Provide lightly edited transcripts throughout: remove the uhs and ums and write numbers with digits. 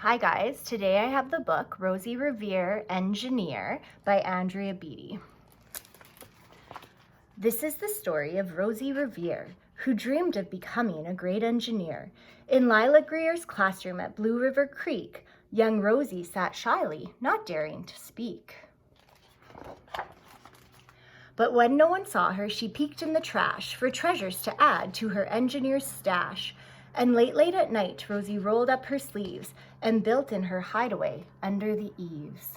Hi guys, today I have the book Rosie, Revere, Engineer by Andrea Beaty. This is the story of Rosie Revere, who dreamed of becoming a great engineer. In Lila Greer's classroom at Blue River Creek, young Rosie sat shyly, not daring to speak. But when no one saw her, she peeked in the trash for treasures to add to her engineer's stash. And late at night, Rosie rolled up her sleeves and built in her hideaway under the eaves.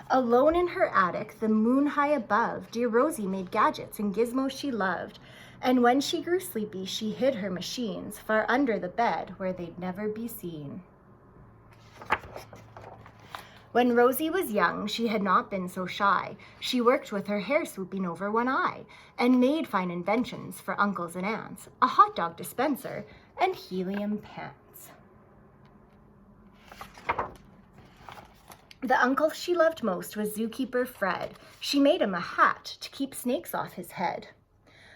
Alone in her attic, the moon high above, dear Rosie made gadgets and gizmos she loved. And when she grew sleepy, she hid her machines far under the bed where they'd never be seen. When Rosie was young, she had not been so shy. She worked with her hair swooping over one eye and made fine inventions for uncles and aunts, a hot dog dispenser and helium pants. The uncle she loved most was zookeeper Fred. She made him a hat to keep snakes off his head.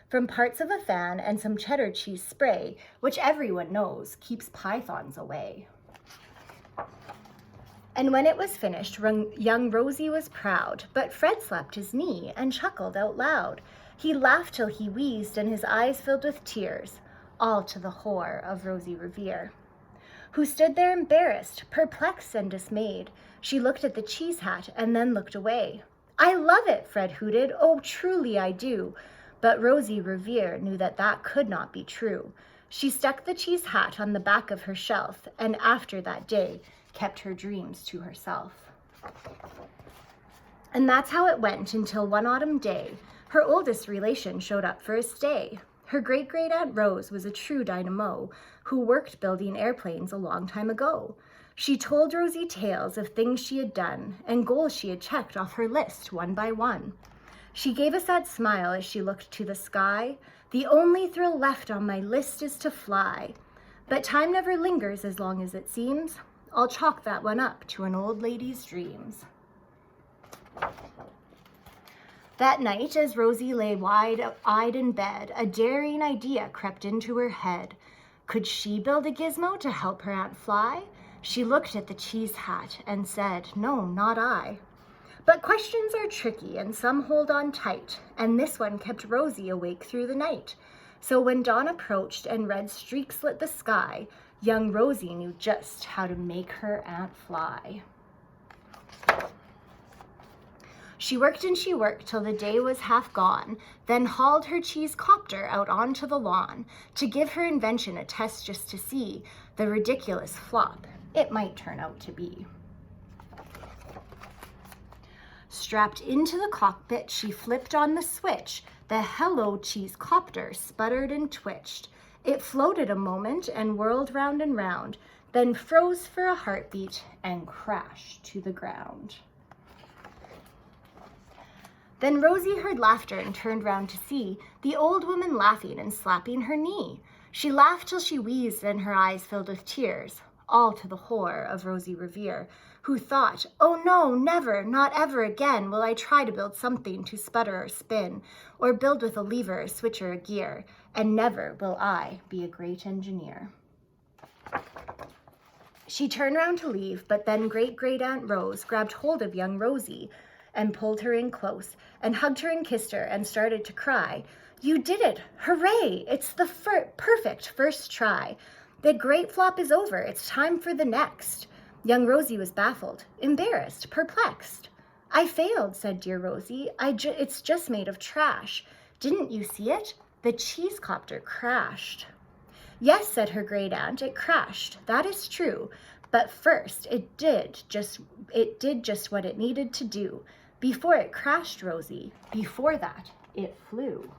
From parts of a fan and some cheddar cheese spray, which everyone knows keeps pythons away. And when it was finished, young Rosie was proud, but Fred slapped his knee and chuckled out loud. He laughed till he wheezed and his eyes filled with tears, all to the horror of Rosie Revere, who stood there embarrassed, perplexed and dismayed. She looked at the cheese hat and then looked away. "I love it," Fred hooted. "Oh, truly I do." But Rosie Revere knew that that could not be true. She stuck the cheese hat on the back of her shelf, and after that day, kept her dreams to herself. And that's how it went until one autumn day, her oldest relation showed up for a stay. Her great-great-aunt Rose was a true dynamo who worked building airplanes a long time ago. She told Rosie tales of things she had done and goals she had checked off her list one by one. She gave a sad smile as she looked to the sky. "The only thrill left on my list is to fly. But time never lingers as long as it seems. I'll chalk that one up to an old lady's dreams." That night, as Rosie lay wide-eyed in bed, a daring idea crept into her head. Could she build a gizmo to help her aunt fly? She looked at the cheese hat and said, "No, not I." But questions are tricky and some hold on tight, and this one kept Rosie awake through the night. So when dawn approached and red streaks lit the sky, young Rosie knew just how to make her aunt fly. She worked and she worked till the day was half gone, then hauled her cheese copter out onto the lawn to give her invention a test just to see the ridiculous flop it might turn out to be. Strapped into the cockpit, she flipped on the switch. The Hello Cheese copter sputtered and twitched. It floated a moment and whirled round and round, then froze for a heartbeat and crashed to the ground. Then Rosie heard laughter and turned round to see the old woman laughing and slapping her knee. She laughed till she wheezed and her eyes filled with tears, all to the horror of Rosie Revere, who thought, "Oh no, never, not ever again will I try to build something to sputter or spin, or build with a lever, a switch, or a gear, and never will I be a great engineer." She turned round to leave, but then great-great-aunt Rose grabbed hold of young Rosie and pulled her in close and hugged her and kissed her and started to cry. "You did it! Hooray! It's the perfect first try. The great flop is over. It's time for the next." Young Rosie was baffled, embarrassed, perplexed. "I failed," said dear Rosie. It's just made of trash. Didn't you see it? The cheese copter crashed." "Yes," said her great aunt, "it crashed. That is true. But first, it did just what it needed to do. Before it crashed, Rosie, before that, it flew."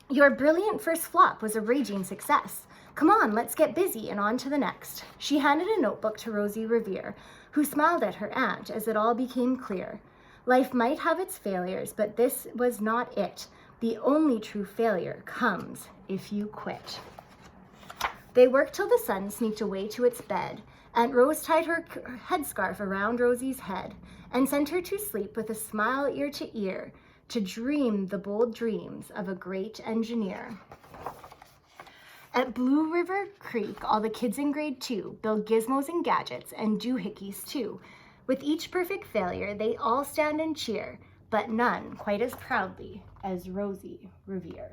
"Your brilliant first flop was a raging success. Come on, let's get busy and on to the next." She handed a notebook to Rosie Revere, who smiled at her aunt as it all became clear. Life might have its failures, but this was not it. The only true failure comes if you quit. They worked till the sun sneaked away to its bed. Aunt Rose tied her headscarf around Rosie's head and sent her to sleep with a smile ear to ear, to dream the bold dreams of a great engineer. At Blue River Creek, all the kids in grade 2 build gizmos and gadgets and doohickeys too. With each perfect failure, they all stand and cheer, but none quite as proudly as Rosie Revere.